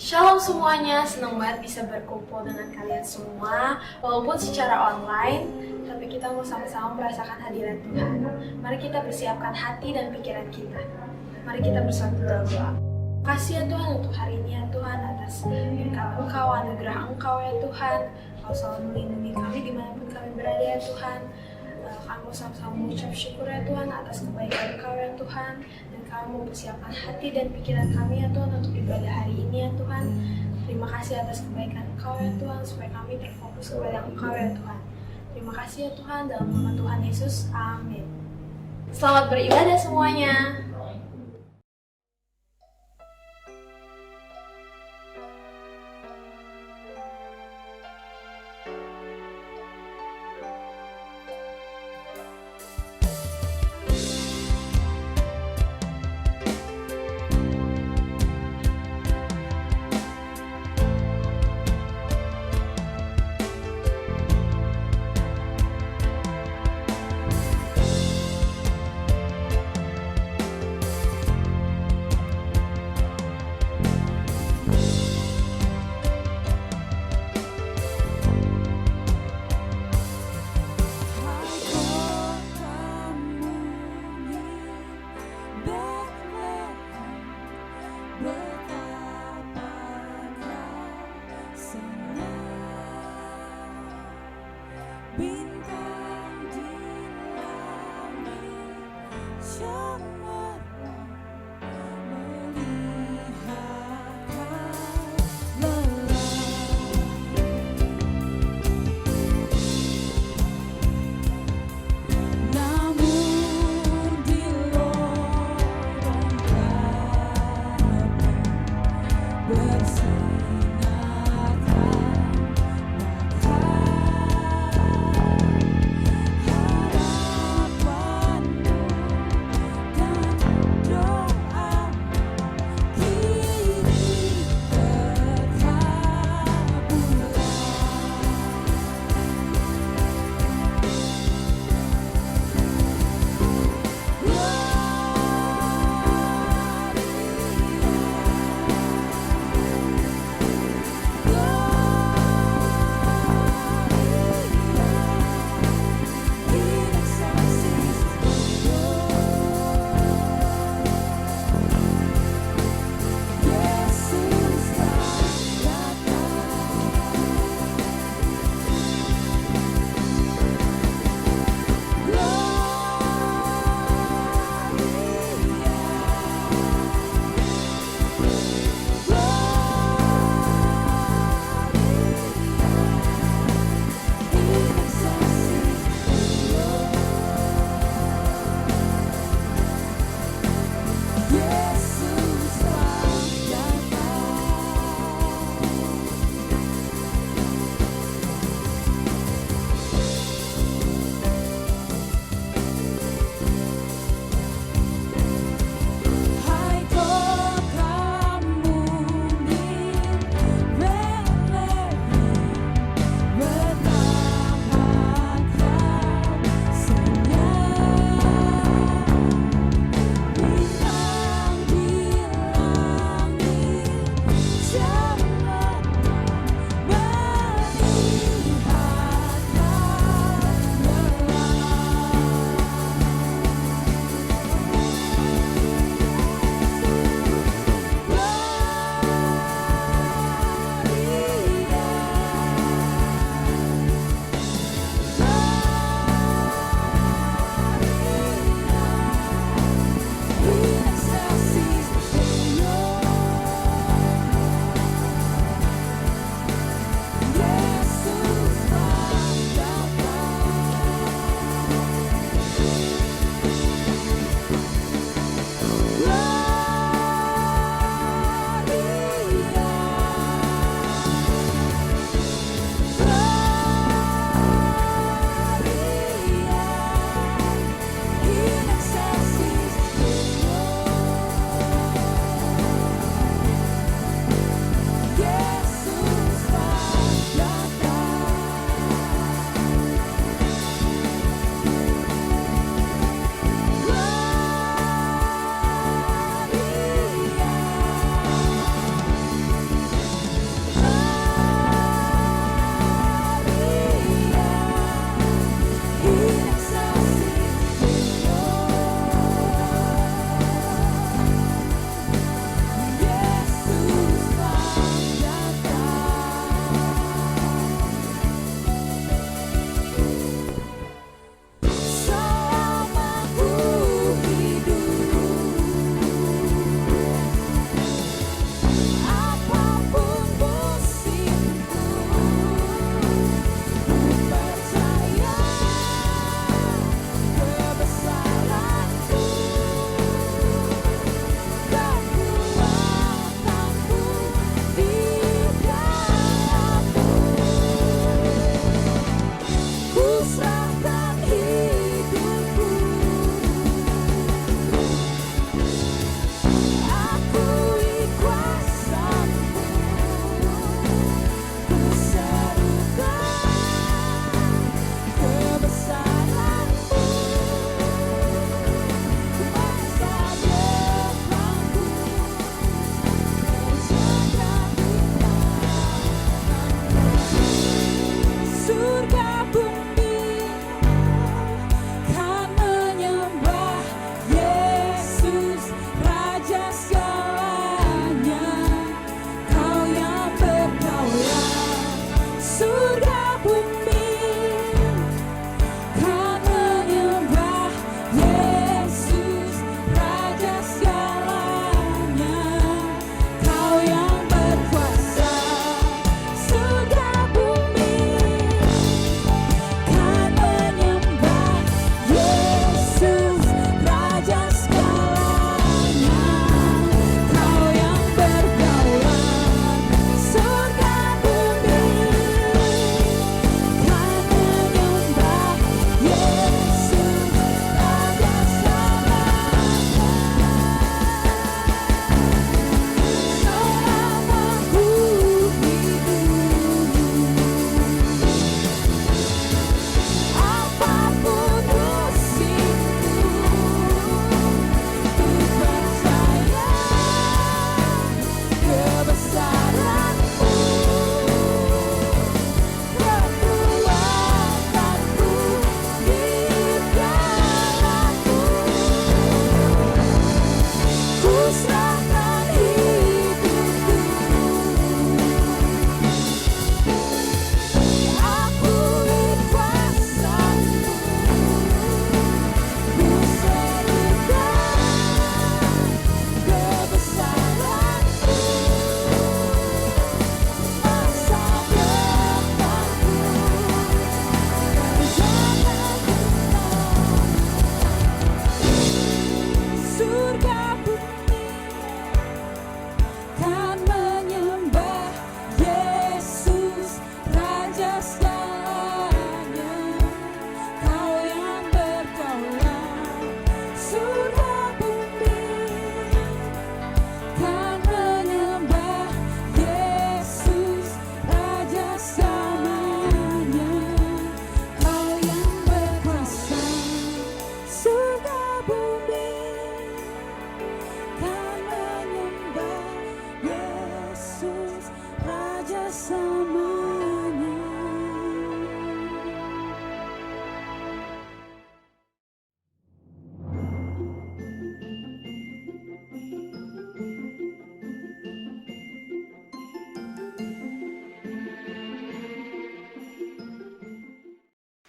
Shalom semuanya, senang banget bisa berkumpul dengan kalian semua. Walaupun secara online, tapi kita mau sama-sama merasakan hadirat Tuhan. Mari kita persiapkan hati dan pikiran kita. Mari kita bersatu dalam doa. Kasih ya Tuhan untuk hari ini ya Tuhan, atas berkat Engkau, anugerah Engkau ya Tuhan. Kau selalu melindungi kami dimanapun kami berada ya Tuhan. Kami mau sama-sama mengucap syukur ya Tuhan atas kebaikan Engkau ya Tuhan. Dan kami mau persiapkan hati dan pikiran kami ya Tuhan untuk ibadah hari ini ya Tuhan. Terima kasih atas kebaikan Engkau ya Tuhan, supaya kami terfokus kepada Engkau ya Tuhan. Terima kasih ya Tuhan, dalam nama Tuhan Yesus, amin. Selamat beribadah semuanya.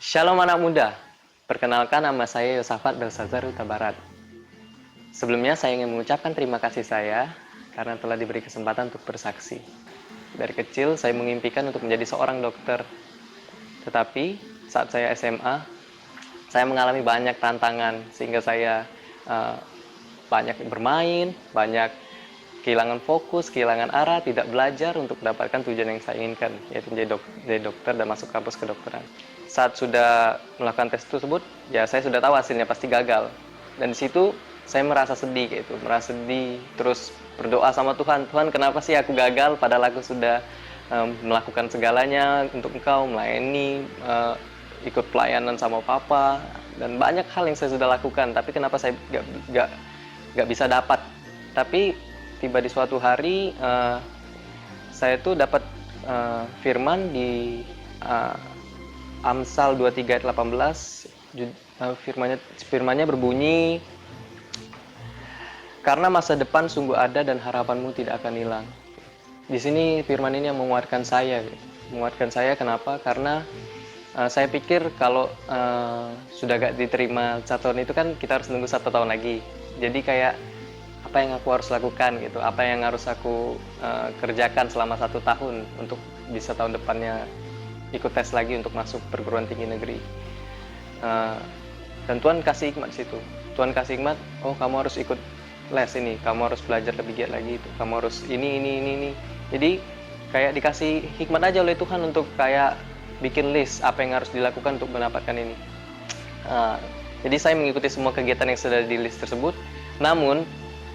Shalom anak muda, perkenalkan nama saya Yosafat Belsazar Huta Barat. Sebelumnya saya ingin mengucapkan terima kasih saya karena telah diberi kesempatan untuk bersaksi. Dari kecil saya mengimpikan untuk menjadi seorang dokter. Tetapi saat saya SMA, saya mengalami banyak tantangan sehingga saya banyak bermain, banyak kehilangan fokus, kehilangan arah, tidak belajar untuk mendapatkan tujuan yang saya inginkan, yaitu menjadi dokter dan masuk kampus kedokteran. Saat sudah melakukan tes tersebut, ya saya sudah tahu hasilnya pasti gagal. Dan di situ saya merasa sedih, merasa sedih, terus berdoa sama Tuhan, Tuhan kenapa sih aku gagal, padahal aku sudah melakukan segalanya untuk Engkau, melayani, ikut pelayanan sama Papa, dan banyak hal yang saya sudah lakukan, tapi kenapa saya nggak bisa dapat. Tapi tiba di suatu hari saya tuh dapat firman di Amsal 23 ayat 18. Firmannya berbunyi, karena masa depan sungguh ada dan harapanmu tidak akan hilang. Di sini firman ini yang menguatkan saya. Menguatkan saya kenapa? Karena saya pikir kalau sudah gak diterima 1 tahun itu kan kita harus nunggu 1 tahun lagi. Jadi kayak apa yang aku harus lakukan gitu, apa yang harus aku kerjakan selama 1 tahun untuk bisa tahun depannya ikut tes lagi untuk masuk perguruan tinggi negeri. Dan Tuhan kasih hikmat di situ. Tuhan kasih hikmat, oh kamu harus ikut les ini, kamu harus belajar lebih giat lagi itu, kamu harus ini. Jadi kayak dikasih hikmat aja oleh Tuhan untuk kayak bikin list apa yang harus dilakukan untuk mendapatkan ini. Jadi saya mengikuti semua kegiatan yang sudah di list tersebut. Namun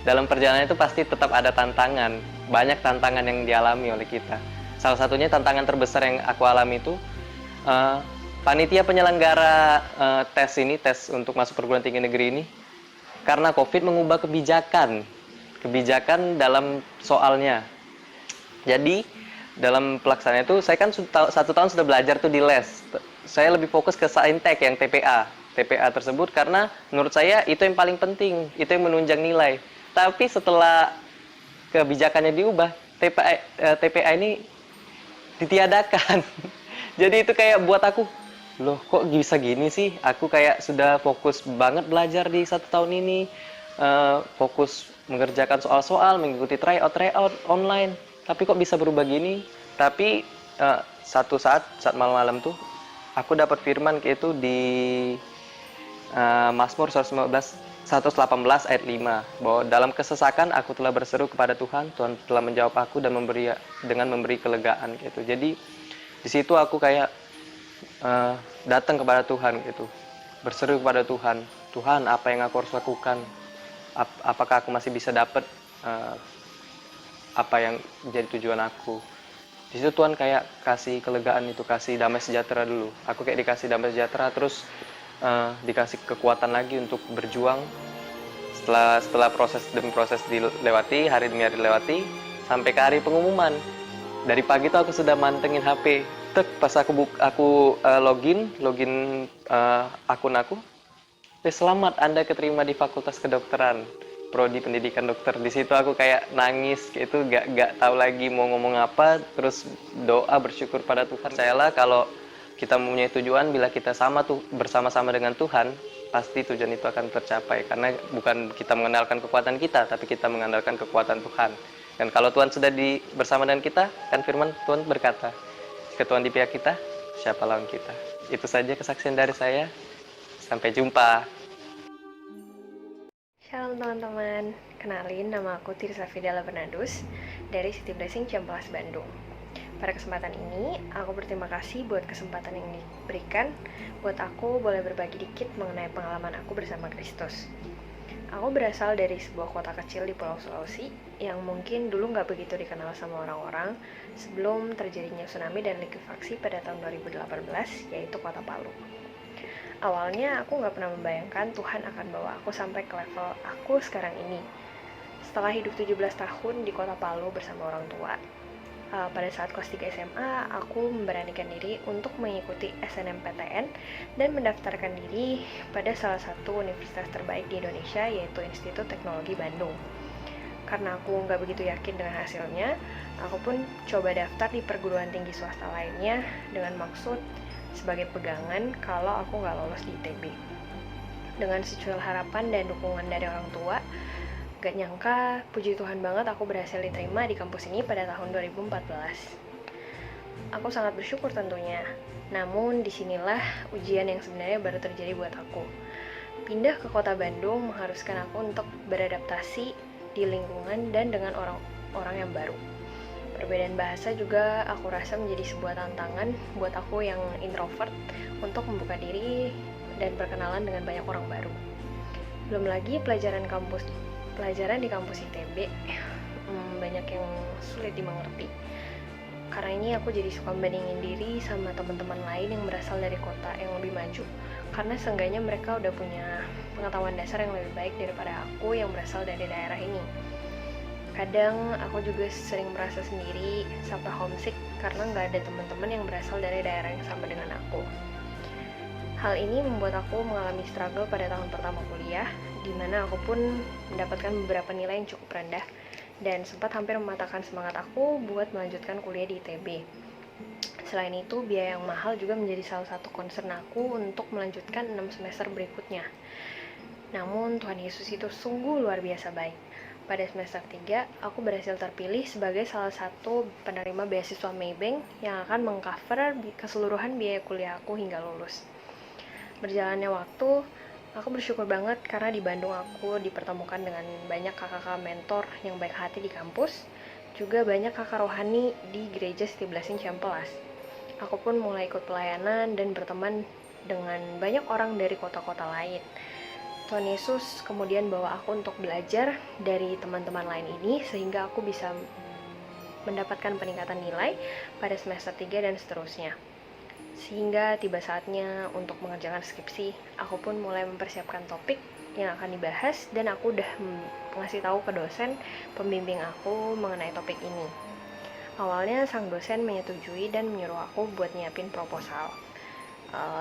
dalam perjalanan itu pasti tetap ada tantangan, banyak tantangan yang dialami oleh kita. Salah satunya tantangan terbesar yang aku alami itu panitia penyelenggara tes untuk masuk perguruan tinggi negeri ini, karena COVID mengubah kebijakan dalam soalnya. Jadi dalam pelaksanaan itu saya kan 1 tahun sudah belajar tuh di les. Saya lebih fokus ke saintek yang TPA tersebut karena menurut saya itu yang paling penting, itu yang menunjang nilai. Tapi setelah kebijakannya diubah, TPA ini ditiadakan. Jadi itu kayak buat aku, loh kok bisa gini sih? Aku kayak sudah fokus banget belajar di 1 tahun ini, fokus mengerjakan soal-soal, mengikuti tryout online. Tapi kok bisa berubah gini? Tapi satu saat malam-malam tuh, aku dapat firman itu di Mazmur 118 ayat 5, bahwa dalam kesesakan aku telah berseru kepada Tuhan, Tuhan telah menjawab aku dan memberi kelegaan gitu. Jadi di situ aku kayak datang kepada Tuhan gitu, berseru kepada Tuhan, Tuhan apa yang aku harus lakukan? Apakah aku masih bisa dapat apa yang menjadi tujuan aku? Di situ Tuhan kayak kasih kelegaan itu, kasih damai sejahtera dulu. Aku kayak dikasih damai sejahtera, terus dikasih kekuatan lagi untuk berjuang. Setelah proses demi proses dilewati, hari demi hari dilewati, sampai ke hari pengumuman. Dari pagi tuh aku sudah mantengin HP. Pas aku login akun aku, selamat Anda keterima di Fakultas Kedokteran, Prodi Pendidikan Dokter. Di situ aku kayak nangis, gitu, gak tahu lagi mau ngomong apa. Terus doa bersyukur pada Tuhan. Percayalah kalau kita mempunyai tujuan, bila kita bersama-sama dengan Tuhan, pasti tujuan itu akan tercapai. Karena bukan kita mengandalkan kekuatan kita, tapi kita mengandalkan kekuatan Tuhan. Dan kalau Tuhan sudah bersama dengan kita, kan firman Tuhan berkata, jika Tuhan di pihak kita, siapa lawan kita? Itu saja kesaksian dari saya. Sampai jumpa. Shalom teman-teman, kenalin nama aku Tirsa Fidela Bernadus dari City Blessing Ciamplas Bandung. Pada kesempatan ini, aku berterima kasih buat kesempatan yang diberikan buat aku boleh berbagi dikit mengenai pengalaman aku bersama Kristus. Aku berasal dari sebuah kota kecil di Pulau Sulawesi yang mungkin dulu nggak begitu dikenal sama orang-orang sebelum terjadinya tsunami dan likuifaksi pada tahun 2018, yaitu Kota Palu. Awalnya aku nggak pernah membayangkan Tuhan akan bawa aku sampai ke level aku sekarang ini. Setelah hidup 17 tahun di Kota Palu bersama orang tua, pada saat kelas 3 SMA, aku memberanikan diri untuk mengikuti SNMPTN dan mendaftarkan diri pada salah satu universitas terbaik di Indonesia, yaitu Institut Teknologi Bandung. Karena aku nggak begitu yakin dengan hasilnya, aku pun coba daftar di perguruan tinggi swasta lainnya dengan maksud sebagai pegangan kalau aku nggak lolos di ITB. Dengan secuil harapan dan dukungan dari orang tua, gak nyangka, puji Tuhan banget aku berhasil diterima di kampus ini pada tahun 2014. Aku sangat bersyukur tentunya, namun disinilah ujian yang sebenarnya baru terjadi buat aku. Pindah ke kota Bandung mengharuskan aku untuk beradaptasi di lingkungan dan dengan orang-orang yang baru. Perbedaan bahasa juga aku rasa menjadi sebuah tantangan buat aku yang introvert untuk membuka diri dan berkenalan dengan banyak orang baru. Belum lagi pelajaran di kampus ITB banyak yang sulit dimengerti. Karena ini aku jadi suka bandingin diri sama teman-teman lain yang berasal dari kota yang lebih maju, karena seenggaknya mereka udah punya pengetahuan dasar yang lebih baik daripada aku yang berasal dari daerah ini. Kadang aku juga sering merasa sendiri sampai homesick karena nggak ada teman-teman yang berasal dari daerah yang sama dengan aku. Hal ini membuat aku mengalami struggle pada tahun pertama kuliah, di mana aku pun mendapatkan beberapa nilai yang cukup rendah dan sempat hampir mematahkan semangat aku buat melanjutkan kuliah di ITB. Selain itu, biaya yang mahal juga menjadi salah satu concern aku untuk melanjutkan 6 semester berikutnya. Namun, Tuhan Yesus itu sungguh luar biasa baik. Pada semester 3, aku berhasil terpilih sebagai salah satu penerima beasiswa Maybank yang akan mengcover keseluruhan biaya kuliah aku hingga lulus. Berjalannya waktu, aku bersyukur banget karena di Bandung aku dipertemukan dengan banyak kakak-kakak mentor yang baik hati di kampus, juga banyak kakak rohani di gereja City Blessing Cihampelas. Aku pun mulai ikut pelayanan dan berteman dengan banyak orang dari kota-kota lain. Tuhan Yesus kemudian bawa aku untuk belajar dari teman-teman lain ini sehingga aku bisa mendapatkan peningkatan nilai pada semester 3 dan seterusnya. Sehingga tiba saatnya untuk mengerjakan skripsi, aku pun mulai mempersiapkan topik yang akan dibahas dan aku udah ngasih tahu ke dosen pembimbing aku mengenai topik ini. Awalnya sang dosen menyetujui dan menyuruh aku buat nyiapin proposal.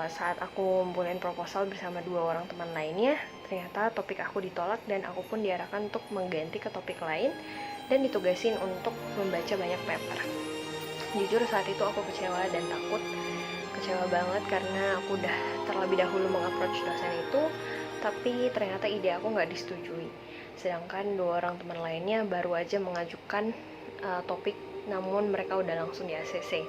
Saat aku ngumpulin proposal bersama 2 orang teman lainnya, ternyata topik aku ditolak dan aku pun diarahkan untuk mengganti ke topik lain dan ditugasin untuk membaca banyak paper. Jujur saat itu aku kecewa dan takut. Kecewa banget karena aku udah terlebih dahulu mengapproach dosen itu, tapi ternyata ide aku nggak disetujui. Sedangkan 2 orang teman lainnya baru aja mengajukan topik, namun mereka udah langsung di ACC.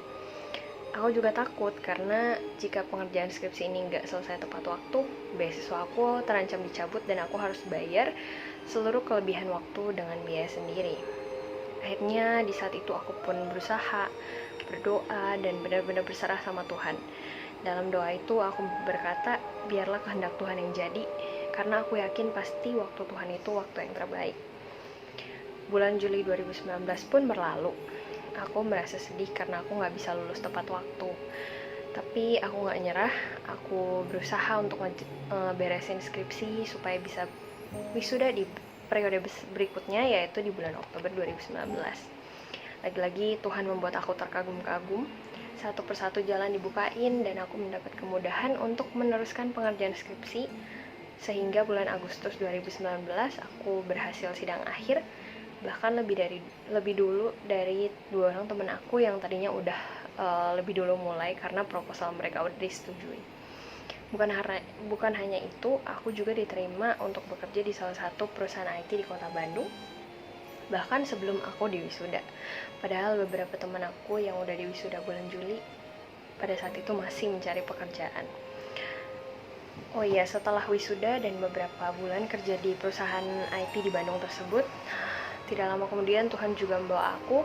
Aku juga takut karena jika pengerjaan skripsi ini nggak selesai tepat waktu, beasiswa aku terancam dicabut dan aku harus bayar seluruh kelebihan waktu dengan biaya sendiri. Akhirnya di saat itu aku pun berusaha, berdoa, dan benar-benar berserah sama Tuhan. Dalam doa itu aku berkata, biarlah kehendak Tuhan yang jadi, karena aku yakin pasti waktu Tuhan itu waktu yang terbaik. Bulan Juli 2019 pun berlalu. Aku merasa sedih karena aku gak bisa lulus tepat waktu. Tapi aku gak nyerah, aku berusaha untuk beresin skripsi supaya bisa wisuda di periode berikutnya, yaitu di bulan Oktober 2019. Lagi-lagi Tuhan membuat aku terkagum-kagum. Satu persatu jalan dibukain dan aku mendapat kemudahan untuk meneruskan pengerjaan skripsi. Sehingga bulan Agustus 2019 aku berhasil sidang akhir, bahkan lebih dulu dari 2 orang teman aku yang tadinya udah lebih dulu mulai karena proposal mereka udah disetujui. Bukan hanya itu, aku juga diterima untuk bekerja di salah satu perusahaan IT di kota Bandung, bahkan sebelum aku diwisuda. Padahal beberapa teman aku yang udah diwisuda bulan Juli pada saat itu masih mencari pekerjaan. Oh iya, setelah wisuda dan beberapa bulan kerja di perusahaan IT di Bandung tersebut, tidak lama kemudian Tuhan juga membawa aku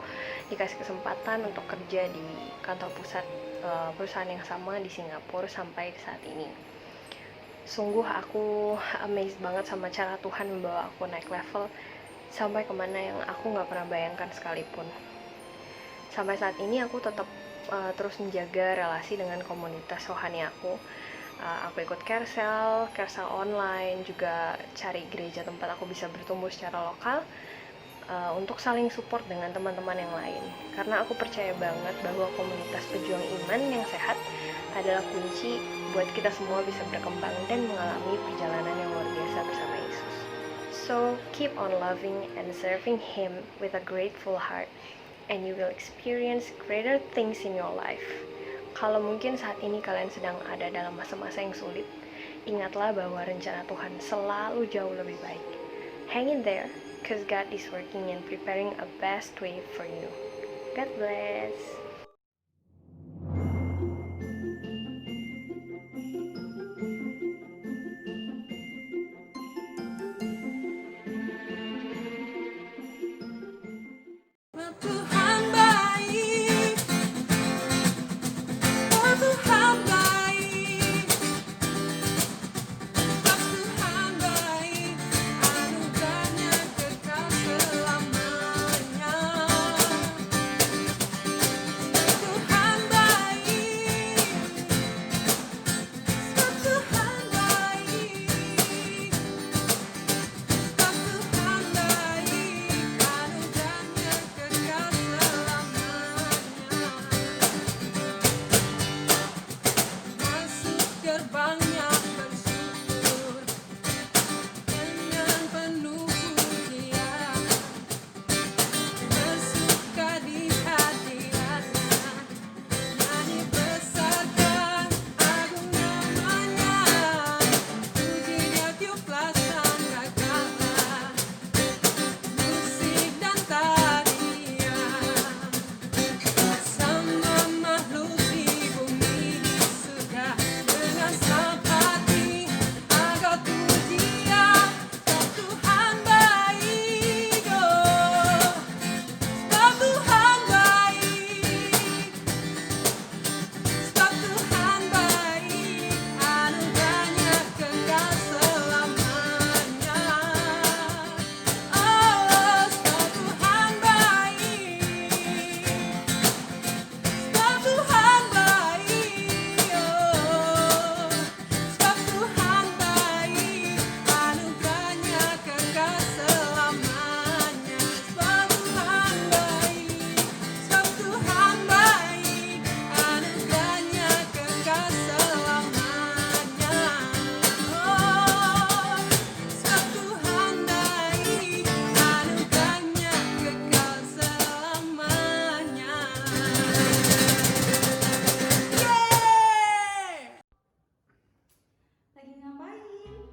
dikasih kesempatan untuk kerja di kantor pusat perusahaan yang sama di Singapura sampai saat ini. Sungguh aku amazed banget sama cara Tuhan membawa aku naik level sampai kemana yang aku gak pernah bayangkan sekalipun. Sampai saat ini aku tetap terus menjaga relasi dengan komunitas rohani aku. Aku ikut Carousel online, juga cari gereja tempat aku bisa bertumbuh secara lokal, untuk saling support dengan teman-teman yang lain. Karena aku percaya banget bahwa komunitas pejuang iman yang sehat adalah kunci buat kita semua bisa berkembang dan mengalami perjalanan yang luar biasa bersama Yesus. So, keep on loving and serving Him with a grateful heart, and you will experience greater things in your life. Kalau mungkin saat ini kalian sedang ada dalam masa-masa yang sulit, ingatlah bahwa rencana Tuhan selalu jauh lebih baik. Hang in there, cause God is working and preparing a best way for you. God bless. Tuhan baik, oh Tuhan baik, Tuhan baik, anugerahnya kekal selamanya. Tuhan baik, Tuhan baik, Tuhan baik, anugerahnya kekal selamanya. Masuk gerbangnya bersyukur dengan penuh pujian, bersuka di hadiratnya, nyanyi besarkan agung namanya, puji dia tiuplah sanggakanlah, musik dan tarian. Semua makhluk di bumi sudah dengan senang hati agar puji Dia. Tuhan baik, oh, Tuhan baik, Tuhan baik, anugerahnya kekal selamanya. Oh, Tuhan baik, Tuhan baik, oh, Tuhan baik, anugerahnya kekal selamanya. Tuhan baik, Tuhan baik, anugerahnya kekal selamanya. Oh, Tuhan baik, anugerahnya kekal selamanya. Lagi ngapain?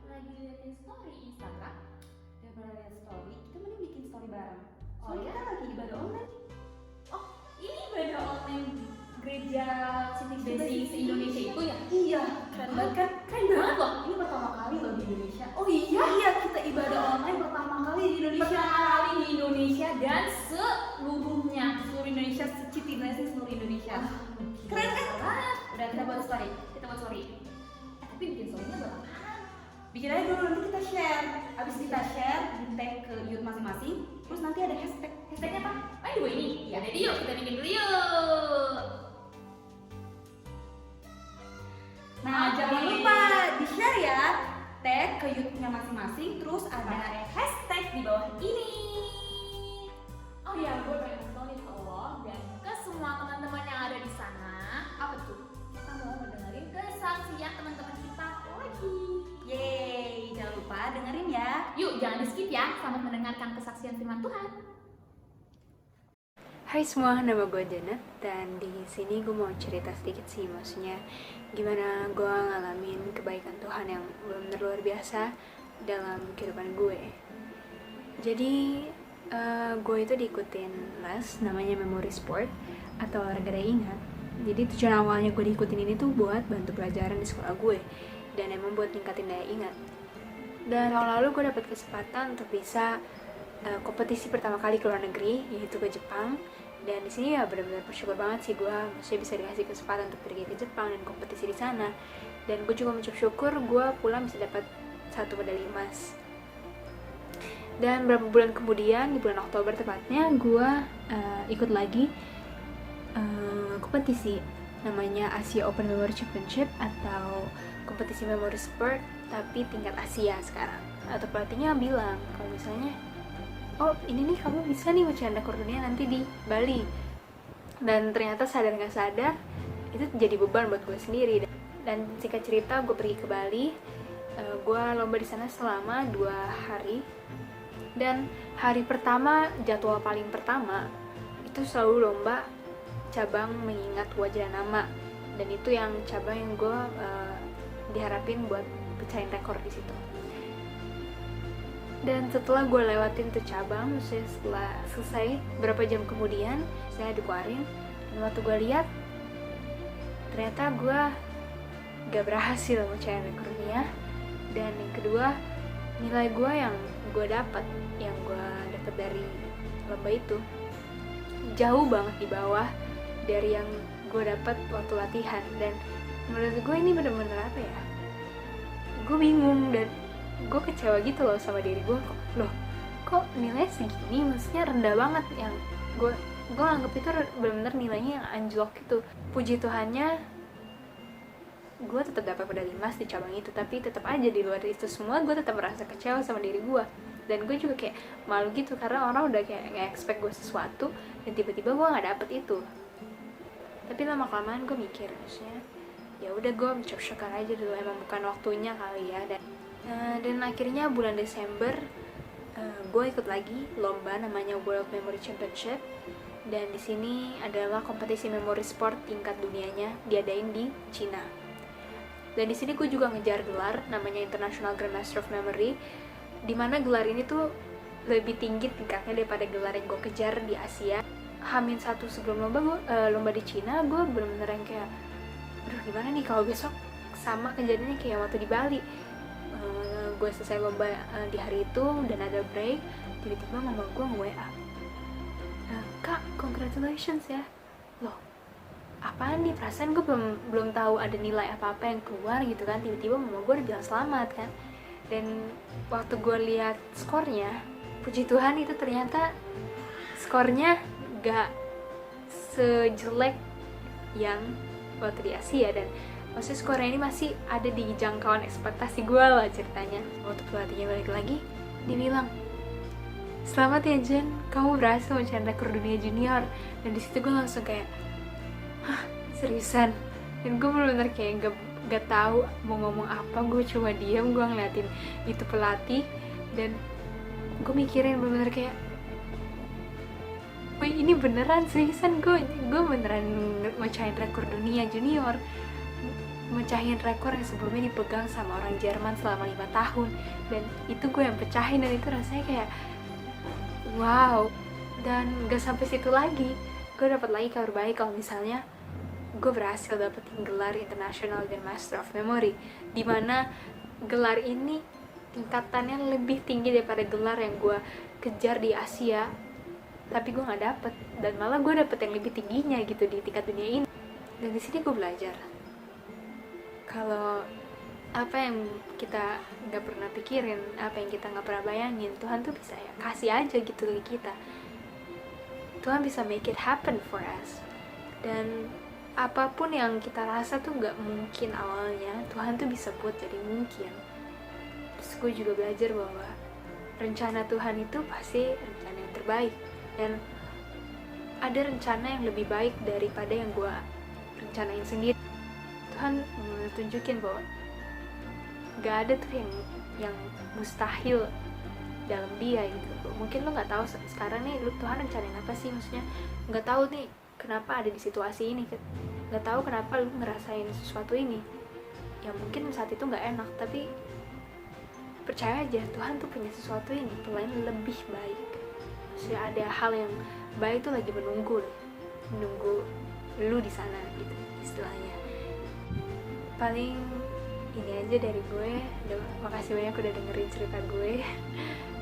Lagi liatin story Instagram. Daripada liat story, kita mending bikin story bareng. Soalnya kita lagi ibadah online. Oh, ini ibadah online gereja City Blessing se-Indonesia itu ya? Iya, keren banget kan? Keren banget loh, ini pertama kali loh di Indonesia. Oh iya? Iya, kita ibadah online pertama kali di Indonesia. Pertama kali di Indonesia dan seluruhnya, seluruh Indonesia, City Blessing seluruh Indonesia. Keren kan? Udah, kita buat story, tapi bikin story-nya buat apaan? Bikin aja dulu, nanti kita share. Abis kita share, di tag ke youth masing-masing. Terus nanti ada hashtag. Hashtagnya apa? Oh ini ini? Ya jadi yuk, kita bikin dulu yuk. Nah jangan lupa di share ya. Tag ke youth-nya masing-masing. Terus ada hashtag di bawah ini. Oh iya, gue pengen ngasih tau nih ke lo dan ke semua teman-teman yang ada di sana. Apa tuh? Kita mau mendengarin kesaksian teman-teman kita lagi. Yeay, jangan lupa dengerin ya. Yuk, jangan di skip ya. Selamat mendengarkan kesaksian firman Tuhan. Hai semua, nama gue Janet dan di sini gue mau cerita sedikit sih, maksudnya gimana gue ngalamin kebaikan Tuhan yang benar-benar luar biasa dalam kehidupan gue. Jadi gue itu diikutin les namanya Memory Sport atau olahraga daya ingat. Jadi tujuan awalnya gue diikutin ini tuh buat bantu pelajaran di sekolah gue dan emang buat ningkatin daya ingat. Dan tahun lalu gue dapet kesempatan untuk bisa kompetisi pertama kali ke luar negeri, yaitu ke Jepang. Dan di sini ya benar-benar bersyukur banget sih gue, maksudnya bisa dikasih kesempatan untuk pergi ke Jepang dan kompetisi di sana. Dan gue juga mengucap syukur gue pulang bisa dapat 1 medali emas. Dan beberapa bulan kemudian, di bulan Oktober tepatnya, gue ikut lagi kompetisi namanya Asia Open Memory Championship atau kompetisi Memory Sport tapi tingkat Asia sekarang. Atau pelatihnya bilang kalau misalnya, oh ini nih kamu bisa nih bercanda ke dunia nanti di Bali. Dan ternyata sadar nggak sadar itu jadi beban buat gue sendiri. Dan singkat cerita gue pergi ke Bali, gue lomba di sana selama 2 hari. Dan hari pertama, jadwal paling pertama itu selalu lomba cabang mengingat wajah dan nama. dan itu yang cabang yang gue diharapin buat pecahin rekor di situ. Dan setelah gue lewatin tuh cabang, maksudnya setelah selesai berapa jam kemudian saya dikeluarin, dan waktu gue lihat ternyata gue gak berhasil mecahin rekor dunia. Dan yang kedua, nilai gue yang gue dapat dari lomba itu jauh banget di bawah dari yang gue dapat waktu latihan. Dan menurut gue ini bener-bener apa ya, gue bingung dan gue kecewa gitu loh sama diri gue. Kok nilainya segini, maksudnya rendah banget. Yang gue anggap itu bener-bener nilainya yang anjlok gitu. Puji Tuhannya gue tetap dapat medali emas di cabang itu, tapi tetap aja di luar itu semua gue tetap merasa kecewa sama diri gue. Dan gue juga kayak malu gitu karena orang udah kayak nge-expect gue sesuatu dan tiba-tiba gue nggak dapet itu. Tapi lama kelamaan gue mikir, maksudnya ya udah gue bersyukur aja dulu, emang bukan waktunya kali ya. Dan akhirnya bulan Desember gue ikut lagi lomba namanya World Memory Championship, dan di sini adalah kompetisi memory sport tingkat dunianya, diadain di Cina. Dan di sini gue juga ngejar gelar namanya International Grandmaster of Memory, dimana gelar ini tuh lebih tinggi tingkatnya daripada gelar yang gue kejar di Asia. Hamin satu sebelum lomba di Cina, gue bener-bener yang kayak, aduh gimana nih kalau besok sama kejadiannya kayak waktu di Bali. Gue selesai lomba di hari itu dan ada break, tiba-tiba mama gue nge-WA, "Kak, congratulations ya." Loh, apaan nih, perasaan gue belum tahu ada nilai apa-apa yang keluar gitu kan, tiba-tiba mama gue udah bilang selamat kan. Dan waktu gue lihat skornya, puji Tuhan itu ternyata skornya gak sejelek yang waktu di Asia, dan maksudnya skornya ini masih ada di jangkauan ekspektasi gue lah ceritanya. Waktu pelatihnya balik lagi, dia bilang, "Selamat ya Jen, kamu berhasil mencapai rekor dunia junior." Dan di situ gue langsung kayak, hah, seriusan? Dan gue bener-bener kayak gak tahu mau ngomong apa. Gue cuma diam, gue ngeliatin itu pelatih, dan gue mikirin bener-bener kayak, wih ini beneran seriusan, gue beneran mecahin rekor dunia junior, mecahin rekor yang sebelumnya dipegang sama orang Jerman selama 5 tahun, dan itu gue yang pecahin. Dan itu rasanya kayak wow. Dan gak sampai situ lagi, gue dapat lagi kabar baik kalau misalnya gue berhasil dapetin gelar International Grandmaster of Memory, dimana gelar ini tingkatannya lebih tinggi daripada gelar yang gue kejar di Asia, tapi gue nggak dapet, dan malah gue dapet yang lebih tingginya gitu di tingkat dunia ini. Dan di sini gue belajar kalau apa yang kita nggak pernah pikirin, apa yang kita nggak pernah bayangin, Tuhan tuh bisa ya kasih aja gitu ke kita. Tuhan bisa make it happen for us. Dan apapun yang kita rasa tuh nggak mungkin awalnya, Tuhan tuh bisa buat jadi mungkin. Terus gue juga belajar bahwa rencana Tuhan itu pasti rencana yang terbaik, dan ada rencana yang lebih baik daripada yang gue rencanain sendiri. Tuhan tunjukin bahwa gak ada tuh yang mustahil dalam dia gitu. Mungkin lo nggak tahu sekarang nih Tuhan rencanain apa sih, maksudnya nggak tahu nih kenapa ada di situasi ini, nggak tahu kenapa lo ngerasain sesuatu ini yang mungkin saat itu nggak enak, tapi percaya aja Tuhan tuh punya sesuatu yang lebih baik. Maksudnya ada hal yang baik tuh lagi menunggu lu di sana gitu istilahnya. Paling ini aja dari gue. Makasih banyak udah dengerin cerita gue.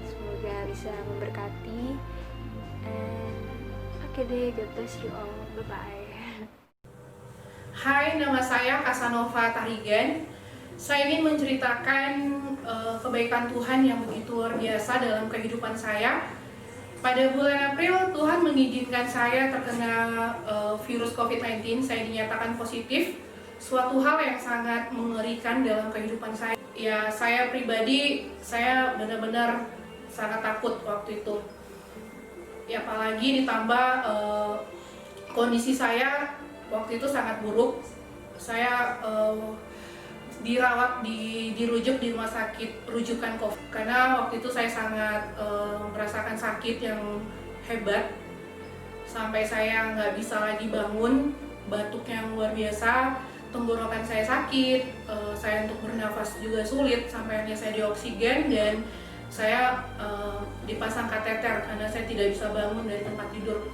Semoga bisa memberkati. And oke deh, God bless you all. Bye-bye. Hai, nama saya Kasanova Tarigan. Saya ingin menceritakan kebaikan Tuhan yang begitu luar biasa dalam kehidupan saya. Pada bulan April, Tuhan mengizinkan saya terkena virus COVID-19. Saya dinyatakan positif. Suatu hal yang sangat mengerikan dalam kehidupan saya. Ya, saya pribadi, saya benar-benar sangat takut waktu itu. Ya, apalagi ditambah kondisi saya waktu itu sangat buruk. Saya dirujuk di rumah sakit rujukan COVID, karena waktu itu saya sangat merasakan sakit yang hebat sampai saya nggak bisa lagi bangun, batuk yang luar biasa, tenggorokan saya sakit, saya untuk bernafas juga sulit, sampai akhirnya saya dioksigen dan saya dipasang kateter karena saya tidak bisa bangun dari tempat tidur.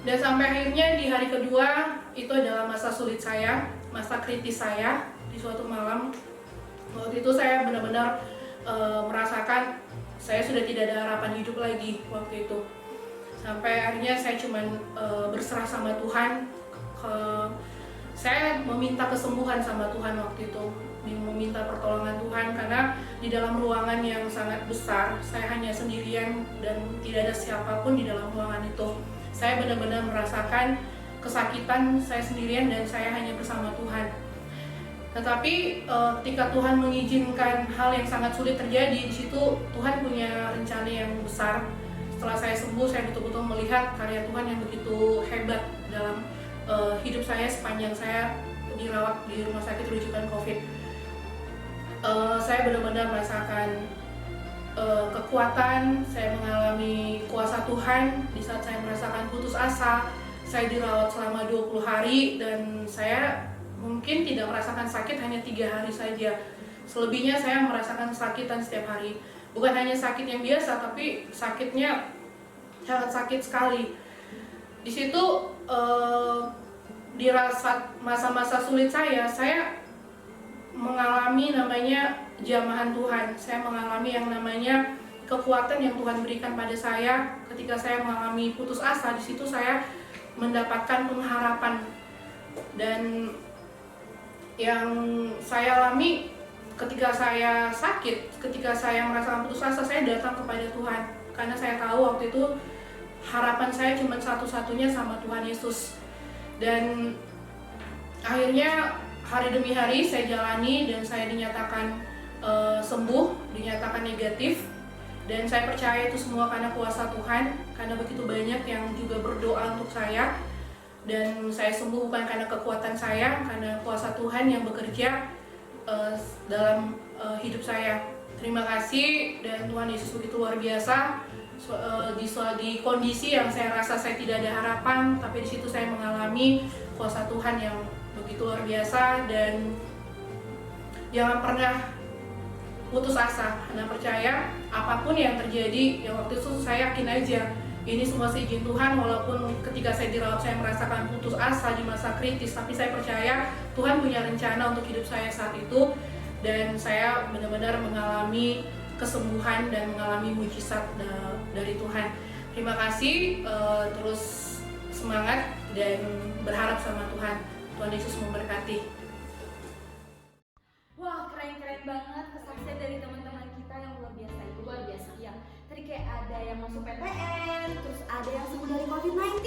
Dan sampai akhirnya di hari kedua itu adalah masa sulit saya, masa kritis saya. Di suatu malam waktu itu saya benar-benar merasakan saya sudah tidak ada harapan hidup lagi waktu itu. Sampai akhirnya saya cuman berserah sama Tuhan. Saya meminta kesembuhan sama Tuhan waktu itu, meminta pertolongan Tuhan karena di dalam ruangan yang sangat besar saya hanya sendirian dan tidak ada siapapun di dalam ruangan itu. Saya benar-benar merasakan kesakitan saya sendirian dan saya hanya bersama Tuhan. Tetapi ketika Tuhan mengizinkan hal yang sangat sulit terjadi, di situ Tuhan punya rencana yang besar. Setelah saya sembuh, saya betul-betul melihat karya Tuhan yang begitu hebat dalam hidup saya sepanjang saya dirawat di rumah sakit rujukan COVID. Saya benar-benar merasakan kekuatan, saya mengalami kuasa Tuhan di saat saya merasakan putus asa. Saya dirawat selama 20 hari dan saya mungkin tidak merasakan sakit hanya 3 hari saja. Selebihnya saya merasakan sakitan setiap hari. Bukan hanya sakit yang biasa, tapi sakitnya sangat sakit sekali. Di situ di masa-masa sulit saya mengalami namanya jamahan Tuhan. Saya mengalami yang namanya kekuatan yang Tuhan berikan pada saya ketika saya mengalami putus asa. Di situ saya mendapatkan pengharapan. Dan yang saya alami ketika saya sakit, ketika saya merasakan putus asa, saya datang kepada Tuhan karena saya tahu waktu itu harapan saya cuma satu-satunya sama Tuhan Yesus. Dan akhirnya hari demi hari saya jalani dan saya dinyatakan sembuh, dinyatakan negatif. Dan saya percaya itu semua karena kuasa Tuhan, karena begitu banyak yang juga berdoa untuk saya. Dan saya sembuh bukan karena kekuatan saya, karena kuasa Tuhan yang bekerja dalam hidup saya. Terima kasih, dan Tuhan Yesus begitu luar biasa. Di kondisi yang saya rasa saya tidak ada harapan, tapi di situ saya mengalami kuasa Tuhan yang begitu luar biasa. Dan jangan pernah putus asa, karena percaya apapun yang terjadi, ya waktu itu saya yakin aja ini semua seizin Tuhan. Walaupun ketika saya dirawat saya merasakan putus asa di masa kritis, tapi saya percaya Tuhan punya rencana untuk hidup saya saat itu. Dan saya benar-benar mengalami kesembuhan dan mengalami mujizat dari Tuhan. Terima kasih, terus semangat dan berharap sama Tuhan. Tuhan Yesus memberkati. Wah, keren-keren banget kesaksian dari teman-teman kita yang luar biasa. Itu luar biasa ya. Tadi kayak ada yang masuk PTN, terus ada yang sembuh dari COVID-19,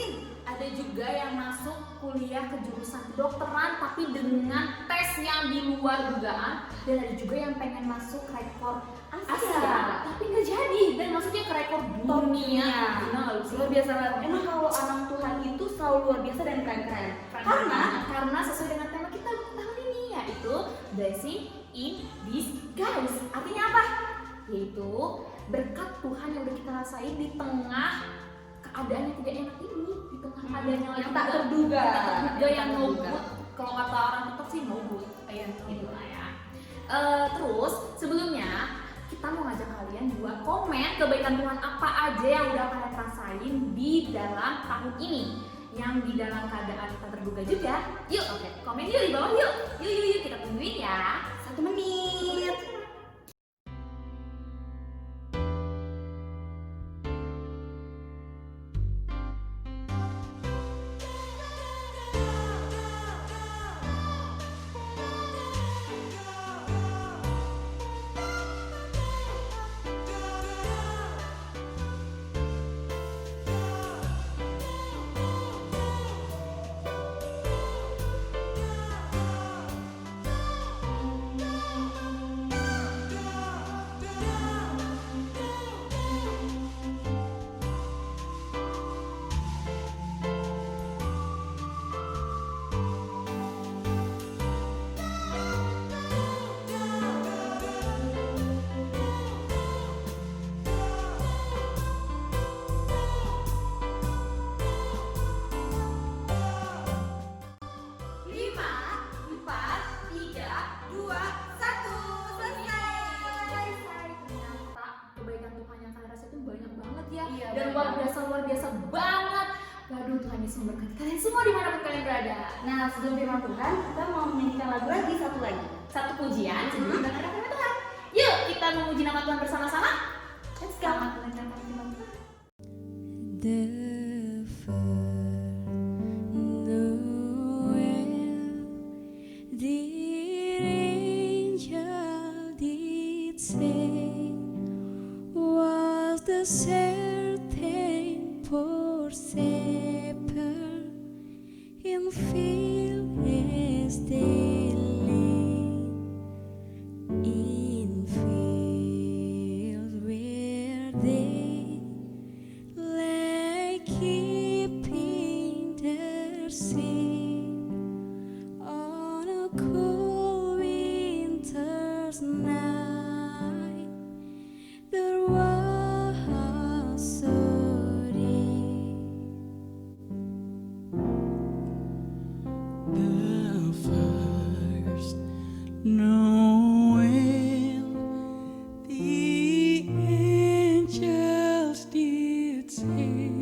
ada juga yang masuk kuliah ke jurusan kedokteran tapi dengan tes yang di luar dugaan, dan ada juga yang pengen masuk rekor Asia tapi nggak jadi, dan masuknya ke rekor dunia. Nah, luar biasa banget. Emang kalau anak Tuhan itu selalu luar biasa dan keren-keren. Karena sesuai dengan tema kita tahun ini, yaitu Blessing in Disguise. Artinya apa? Yaitu berkat Tuhan yang udah kita rasain di tengah keadaan yang tidak enak ini, di tengah keadaan yang tak terduga, yang no good. Kalau kata orang TikTok sih no good, gitu lah ya. Terus sebelumnya kita mau ngajak kalian buat komen kebaikan Tuhan apa aja yang udah kalian rasain di dalam tahun ini, yang di dalam keadaan tak terduga juga. Yuk, komen yuk di bawah yuk. Yuk, kita tungguin ya. 1 menit. dan luar biasa banget. Waduh, Tuhan Yesus memberkati kalian semua dimanapun kalian berada. Nah, sebelum firman Tuhan, kita mau menyanyikan lagu lagi, satu pujian sebelum kita mendengarkan firman Tuhan. Yuk, kita memuji nama Tuhan bersama-sama. Let's go. Selamat mendengarkan firman Tuhan. The first Noel, the angel did say, was the certain poor shepherd in fields they lay, in fields where they lay keeping their seed on a cold winter's night. There was so deep. The first Noel, the angels did say,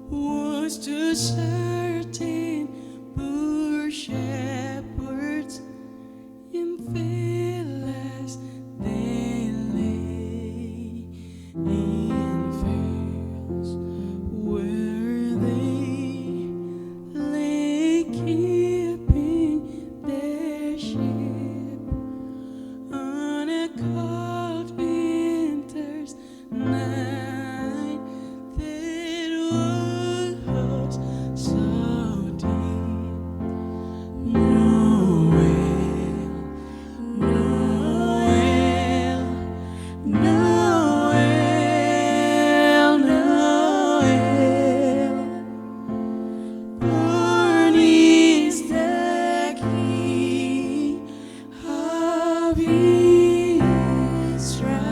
was to certain poor shepherds in fields they lay, in fields where they lay keeping their sheep on a cold winter's night. That was so deep. Noel, Noel, Noel, Noel. Born is the King of Israel,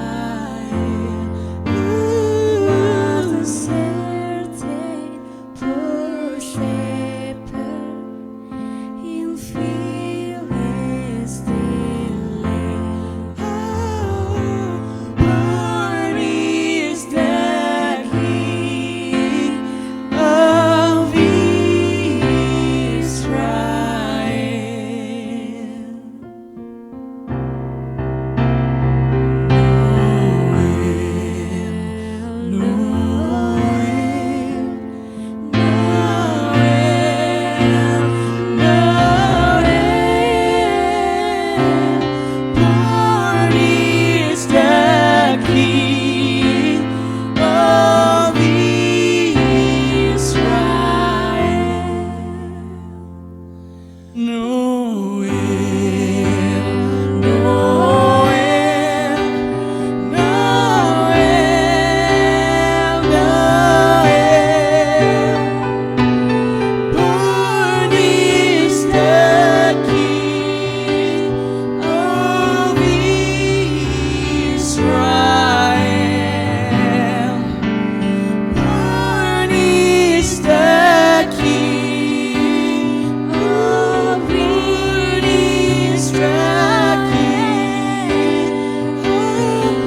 who was a certain poor shepherd in fields they lay.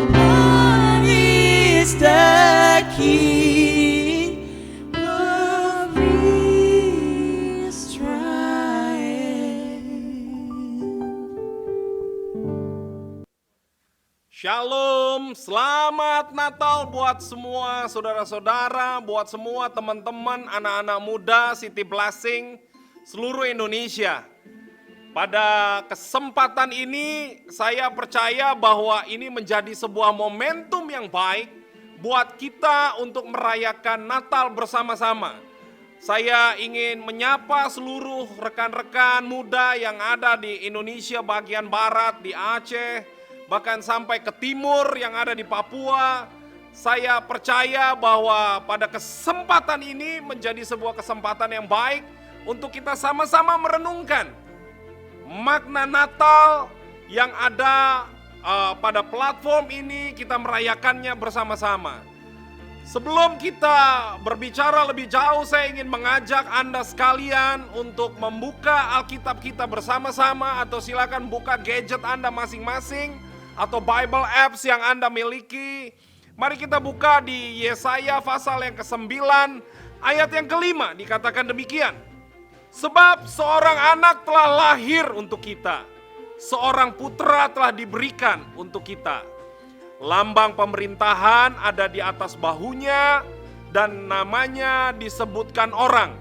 Born is the King of Israel. Shalom, selamat Natal buat semua saudara-saudara, buat semua teman-teman, anak-anak muda, City Blessing, seluruh Indonesia. Pada kesempatan ini, saya percaya bahwa ini menjadi sebuah momentum yang baik buat kita untuk merayakan Natal bersama-sama. Saya ingin menyapa seluruh rekan-rekan muda yang ada di Indonesia bagian barat, di Aceh, bahkan sampai ke timur yang ada di Papua. Saya percaya bahwa pada kesempatan ini menjadi sebuah kesempatan yang baik untuk kita sama-sama merenungkan makna Natal yang ada pada platform ini, kita merayakannya bersama-sama. Sebelum kita berbicara lebih jauh, saya ingin mengajak Anda sekalian untuk membuka Alkitab kita bersama-sama, atau silakan buka gadget Anda masing-masing atau Bible apps yang Anda miliki. Mari kita buka di Yesaya pasal yang ke-9 ayat yang ke-5 dikatakan demikian. Sebab seorang anak telah lahir untuk kita, seorang putra telah diberikan untuk kita. Lambang pemerintahan ada di atas bahunya dan namanya disebutkan orang,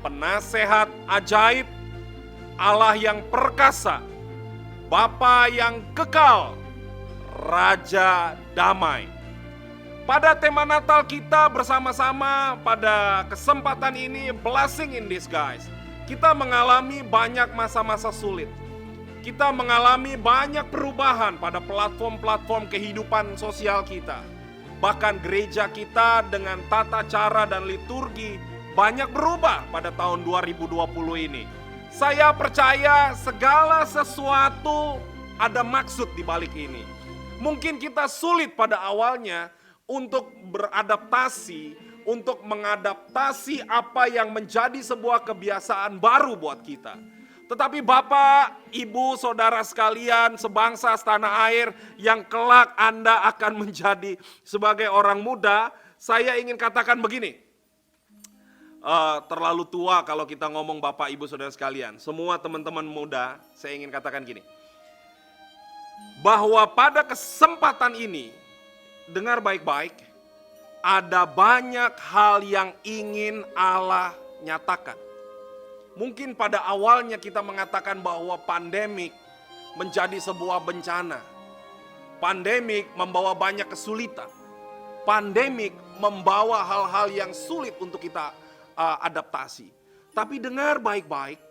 Penasehat Ajaib, Allah yang perkasa, Bapa yang kekal, Raja Damai. Pada tema Natal kita bersama-sama pada kesempatan ini, Blessing in Disguise, kita mengalami banyak masa-masa sulit. Kita mengalami banyak perubahan pada platform-platform kehidupan sosial kita. Bahkan gereja kita dengan tata cara dan liturgi banyak berubah pada tahun 2020 ini. Saya percaya segala sesuatu ada maksud di balik ini. Mungkin kita sulit pada awalnya untuk beradaptasi, untuk mengadaptasi apa yang menjadi sebuah kebiasaan baru buat kita. Tetapi Bapak, Ibu, Saudara sekalian, sebangsa setanah air yang kelak Anda akan menjadi sebagai orang muda, saya ingin katakan begini. Terlalu tua kalau kita ngomong Bapak, Ibu, Saudara sekalian. Semua teman-teman muda, saya ingin katakan gini. Bahwa pada kesempatan ini, dengar baik-baik, ada banyak hal yang ingin Allah nyatakan. Mungkin pada awalnya kita mengatakan bahwa pandemik menjadi sebuah bencana. Pandemik membawa banyak kesulitan. Pandemik membawa hal-hal yang sulit untuk kita adaptasi. Tapi dengar baik-baik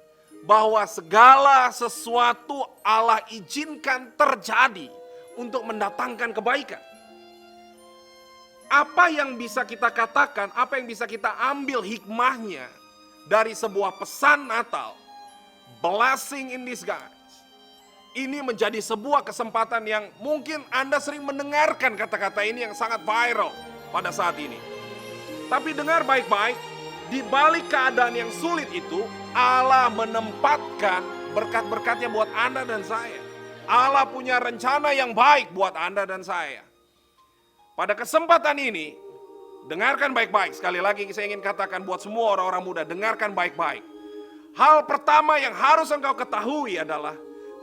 bahwa segala sesuatu Allah izinkan terjadi untuk mendatangkan kebaikan. Apa yang bisa kita katakan, apa yang bisa kita ambil hikmahnya dari sebuah pesan Natal, Blessing in Disguise. Ini menjadi sebuah kesempatan yang mungkin Anda sering mendengarkan kata-kata ini yang sangat viral pada saat ini. Tapi dengar baik-baik, di balik keadaan yang sulit itu, Allah menempatkan berkat-berkatnya buat Anda dan saya. Allah punya rencana yang baik buat Anda dan saya. Pada kesempatan ini, dengarkan baik-baik. Sekali lagi saya ingin katakan buat semua orang-orang muda, dengarkan baik-baik. Hal pertama yang harus engkau ketahui adalah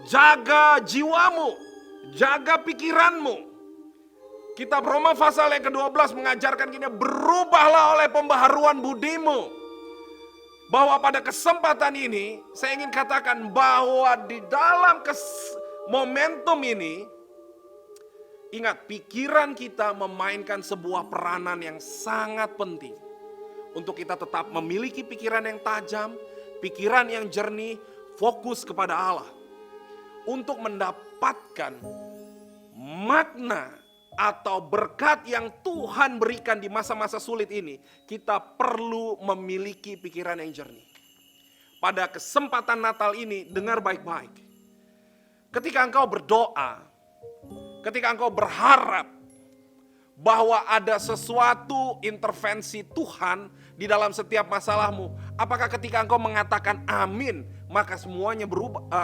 jaga jiwamu, jaga pikiranmu. Kitab Roma pasal yang ke-12 mengajarkan kita berubahlah oleh pembaharuan budimu. Bahwa pada kesempatan ini saya ingin katakan bahwa di dalam momentum ini, ingat, pikiran kita memainkan sebuah peranan yang sangat penting. Untuk kita tetap memiliki pikiran yang tajam, pikiran yang jernih, fokus kepada Allah. Untuk mendapatkan makna atau berkat yang Tuhan berikan di masa-masa sulit ini, kita perlu memiliki pikiran yang jernih. Pada kesempatan Natal ini, dengar baik-baik. Ketika engkau berdoa, ketika engkau berharap bahwa ada sesuatu intervensi Tuhan di dalam setiap masalahmu, apakah ketika engkau mengatakan amin, maka semuanya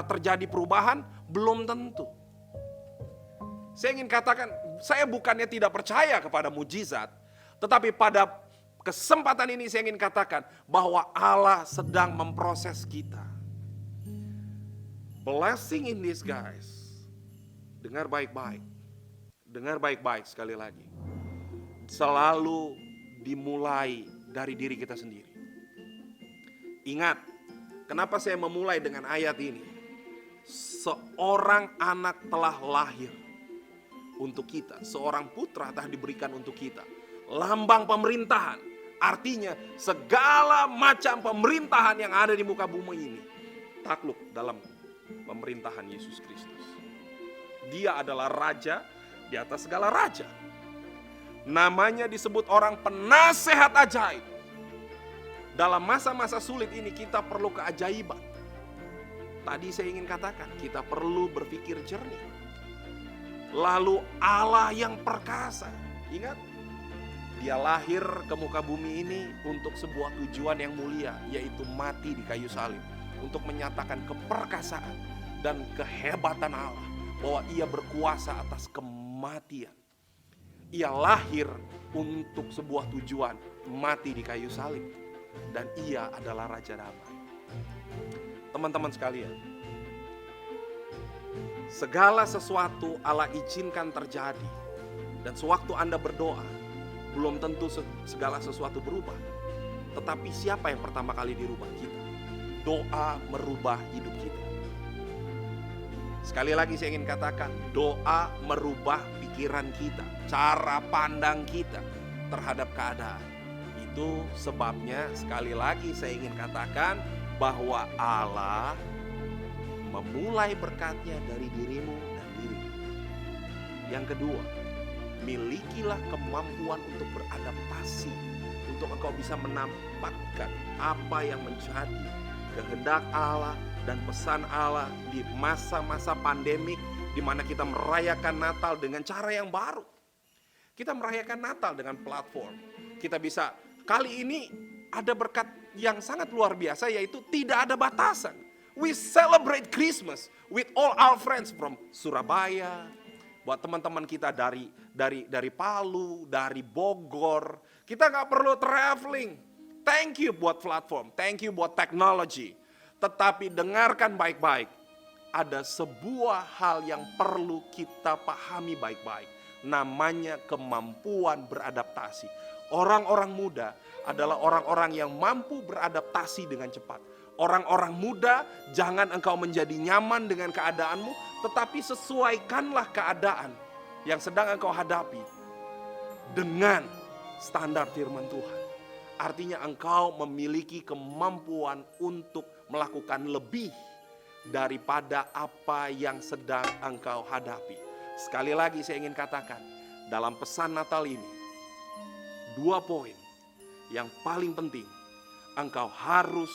terjadi perubahan? Belum tentu. Saya ingin katakan, saya bukannya tidak percaya kepada mujizat, tetapi pada kesempatan ini saya ingin katakan bahwa Allah sedang memproses kita. Blessing in Disguise. Dengar baik-baik. Dengar baik-baik sekali lagi. Selalu dimulai dari diri kita sendiri. Ingat, kenapa saya memulai dengan ayat ini? Seorang anak telah lahir untuk kita, seorang putra telah diberikan untuk kita. Lambang pemerintahan, artinya segala macam pemerintahan yang ada di muka bumi ini takluk dalam pemerintahan Yesus Kristus. Dia adalah raja di atas segala raja. Namanya disebut orang penasehat ajaib. Dalam masa-masa sulit ini kita perlu keajaiban. Tadi saya ingin katakan, kita perlu berpikir jernih. Lalu Allah yang perkasa. Ingat, dia lahir ke muka bumi ini untuk sebuah tujuan yang mulia, yaitu mati di kayu salib. Untuk menyatakan keperkasaan dan kehebatan Allah. Bahwa ia berkuasa atas kematian. Ia lahir untuk sebuah tujuan, mati di kayu salib. Dan ia adalah Raja Damai. Teman-teman sekalian, segala sesuatu Allah izinkan terjadi. Dan sewaktu Anda berdoa, belum tentu segala sesuatu berubah. Tetapi siapa yang pertama kali dirubah? Kita. Doa merubah hidup kita. Sekali lagi saya ingin katakan, doa merubah pikiran kita, cara pandang kita terhadap keadaan. Itu sebabnya sekali lagi saya ingin katakan bahwa Allah memulai berkatnya dari dirimu dan dirimu. Yang kedua, milikilah kemampuan untuk beradaptasi, untuk engkau bisa menampakkan apa yang menjadi kehendak Allah dan pesan Allah di masa-masa pandemik, di mana kita merayakan Natal dengan cara yang baru. Kita merayakan Natal dengan platform. Kita bisa, kali ini ada berkat yang sangat luar biasa, yaitu tidak ada batasan. We celebrate Christmas with all our friends from Surabaya, buat teman-teman kita dari Palu, dari Bogor. Kita nggak perlu traveling. Thank you buat platform, thank you buat teknologi. Tetapi dengarkan baik-baik, ada sebuah hal yang perlu kita pahami baik-baik. Namanya kemampuan beradaptasi. Orang-orang muda adalah orang-orang yang mampu beradaptasi dengan cepat. Orang-orang muda, jangan engkau menjadi nyaman dengan keadaanmu, tetapi sesuaikanlah keadaan yang sedang engkau hadapi dengan standar firman Tuhan. Artinya engkau memiliki kemampuan untuk melakukan lebih daripada apa yang sedang engkau hadapi. Sekali lagi saya ingin katakan, dalam pesan Natal ini, 2 poin yang paling penting. Engkau harus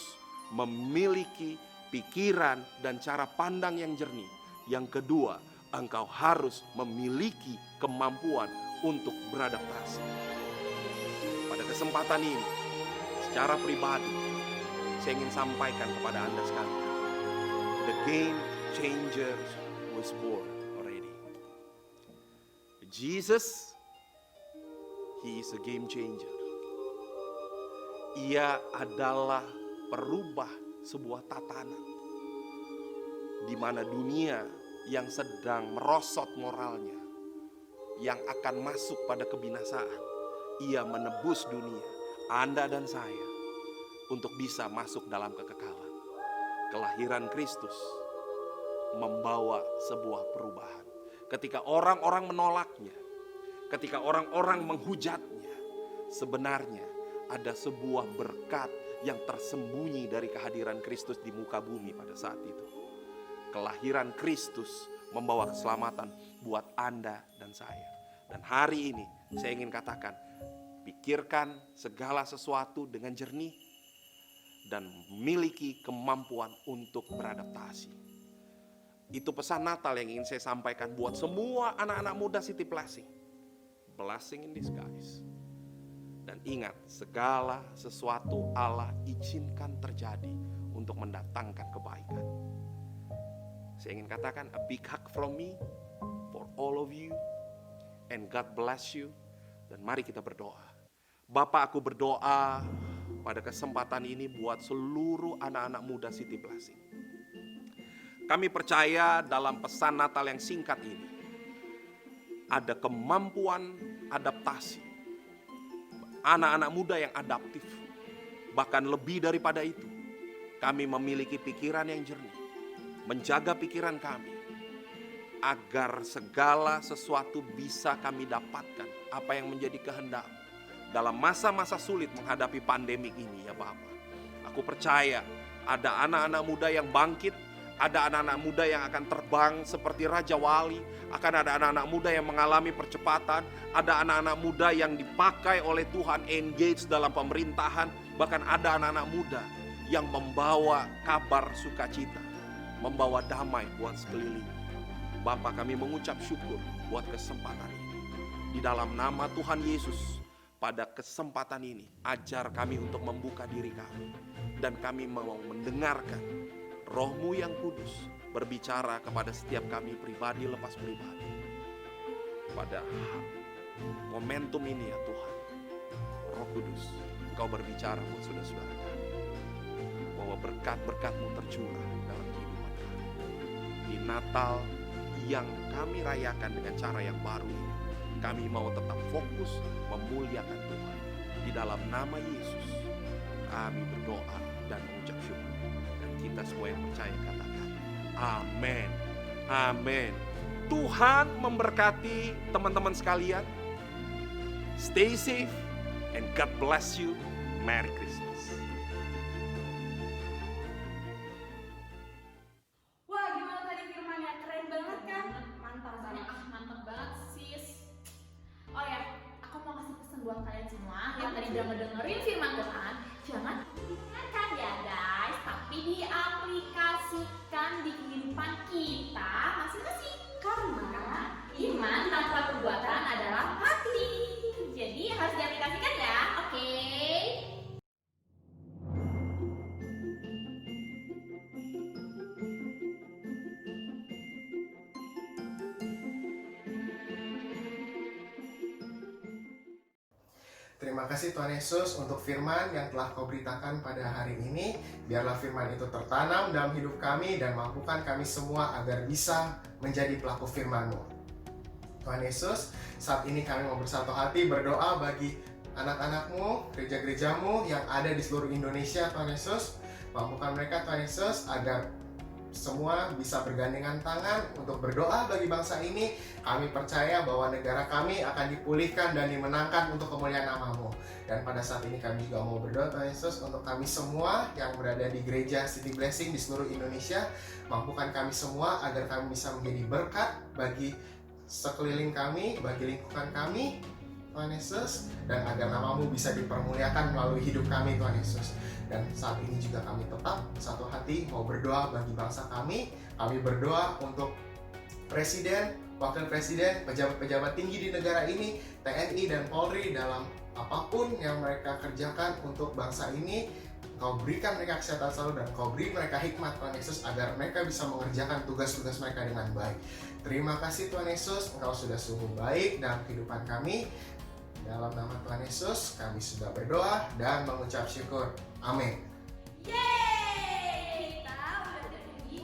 memiliki pikiran dan cara pandang yang jernih. Yang kedua, engkau harus memiliki kemampuan untuk beradaptasi. Pada kesempatan ini, secara pribadi, saya ingin sampaikan kepada Anda sekalian, the game changer was born already. Jesus, he is a game changer. Ia adalah perubah sebuah tatanan di mana dunia yang sedang merosot moralnya, yang akan masuk pada kebinasaan, ia menebus dunia, Anda dan saya, untuk bisa masuk dalam kekekalan. Kelahiran Kristus membawa sebuah perubahan. Ketika orang-orang menolaknya, ketika orang-orang menghujatnya, sebenarnya ada sebuah berkat yang tersembunyi dari kehadiran Kristus di muka bumi pada saat itu. Kelahiran Kristus membawa keselamatan buat Anda dan saya. Dan hari ini saya ingin katakan, pikirkan segala sesuatu dengan jernih dan memiliki kemampuan untuk beradaptasi. Itu pesan Natal yang ingin saya sampaikan buat semua anak-anak muda City Blessing. Blessing in disguise. Dan ingat, segala sesuatu Allah izinkan terjadi untuk mendatangkan kebaikan. Saya ingin katakan a big hug from me for all of you, and God bless you. Dan mari kita berdoa. Bapak, aku berdoa pada kesempatan ini buat seluruh anak-anak muda City Blessing. Kami percaya dalam pesan Natal yang singkat ini ada kemampuan adaptasi. Anak-anak muda yang adaptif. Bahkan lebih daripada itu, kami memiliki pikiran yang jernih. Menjaga pikiran kami agar segala sesuatu bisa kami dapatkan apa yang menjadi kehendak dalam masa-masa sulit menghadapi pandemik ini ya Bapak. Aku percaya ada anak-anak muda yang bangkit, ada anak-anak muda yang akan terbang seperti Raja Wali, akan ada anak-anak muda yang mengalami percepatan, ada anak-anak muda yang dipakai oleh Tuhan engage dalam pemerintahan, bahkan ada anak-anak muda yang membawa kabar sukacita, membawa damai buat sekeliling. Bapa, kami mengucap syukur buat kesempatan ini. Di dalam nama Tuhan Yesus, pada kesempatan ini, ajar kami untuk membuka diri kami. Dan kami mau mendengarkan Roh-Mu yang kudus berbicara kepada setiap kami pribadi lepas pribadi. Pada momentum ini ya Tuhan. Roh Kudus, Engkau berbicara buat saudara-saudara kami, bahwa berkat-berkat-Mu tercurah dalam kehidupan kami. Di Natal yang kami rayakan dengan cara yang baru ini, kami mau tetap fokus memuliakan Tuhan. Di dalam nama Yesus, kami berdoa dan mengucap syukur. Dan kita semua yang percaya katakan, amin. Amin. Tuhan memberkati teman-teman sekalian. Stay safe and God bless you. Merry Christmas. Wah, gimana tadi firmannya? Keren banget kan? Mantap banget. Mantap banget, sis. Oh ya, aku mau kasih pesan buat kalian semua yang tadi udah ngedengerin firman Tuhan. Jangan didengarkan ya guys, tapi diaplikasikan di kehidupan kita masing-masing. Karena iman tanpa perbuatan adalah mati. Jadi harus diaplikasikan ya, oke? Terima kasih Tuhan Yesus untuk firman yang telah Kau beritakan pada hari ini. Biarlah firman itu tertanam dalam hidup kami dan mampukan kami semua agar bisa menjadi pelaku firman-Mu. Tuhan Yesus, saat ini kami mau bersatu hati berdoa bagi anak-anak-Mu, gereja-gereja-Mu yang ada di seluruh Indonesia. Tuhan Yesus, mampukan mereka Tuhan Yesus agar semua bisa bergandengan tangan untuk berdoa bagi bangsa ini. Kami percaya bahwa negara kami akan dipulihkan dan dimenangkan untuk kemuliaan nama-Mu. Dan pada saat ini kami juga mau berdoa Tuhan Yesus untuk kami semua yang berada di gereja City Blessing di seluruh Indonesia. Mampukan kami semua agar kami bisa menjadi berkat bagi sekeliling kami, bagi lingkungan kami Tuhan Yesus, dan agar nama-Mu bisa dipermuliakan melalui hidup kami Tuhan Yesus. Dan saat ini juga kami tetap satu hati mau berdoa bagi bangsa kami. Kami berdoa untuk Presiden, Wakil Presiden, pejabat-pejabat tinggi di negara ini, TNI dan Polri dalam apapun yang mereka kerjakan untuk bangsa ini. Kau berikan mereka kesehatan selalu dan Kau beri mereka hikmat Tuhan Yesus agar mereka bisa mengerjakan tugas-tugas mereka dengan baik. Terima kasih Tuhan Yesus, Engkau sudah sungguh baik dalam kehidupan kami. Dalam nama Tuhan Yesus, kami sudah berdoa dan mengucap syukur. Amin. Yeay! Kita udah jadi.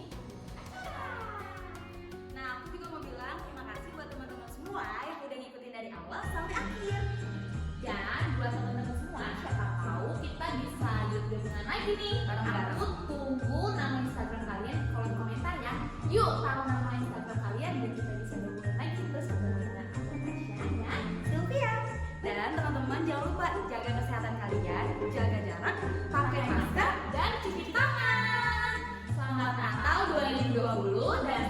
Nah, aku juga mau bilang terima kasih buat teman-teman semua yang udah ngikutin dari awal sampai akhir. Dan buat teman-teman semua, siapa tahu kita bisa gabungan lagi nih bareng-bareng. Aku tunggu nama Instagram kalian di kolom komentar ya. Yuk taruh nama Instagram kalian dan kita bisa gabungan lagi terus bertemu dengan aku dan Sylvia. Dan teman-teman jangan lupa jaga kesehatan kalian, jaga jarak, pakai masker dan cuci tangan. Selamat Natal 2020 dan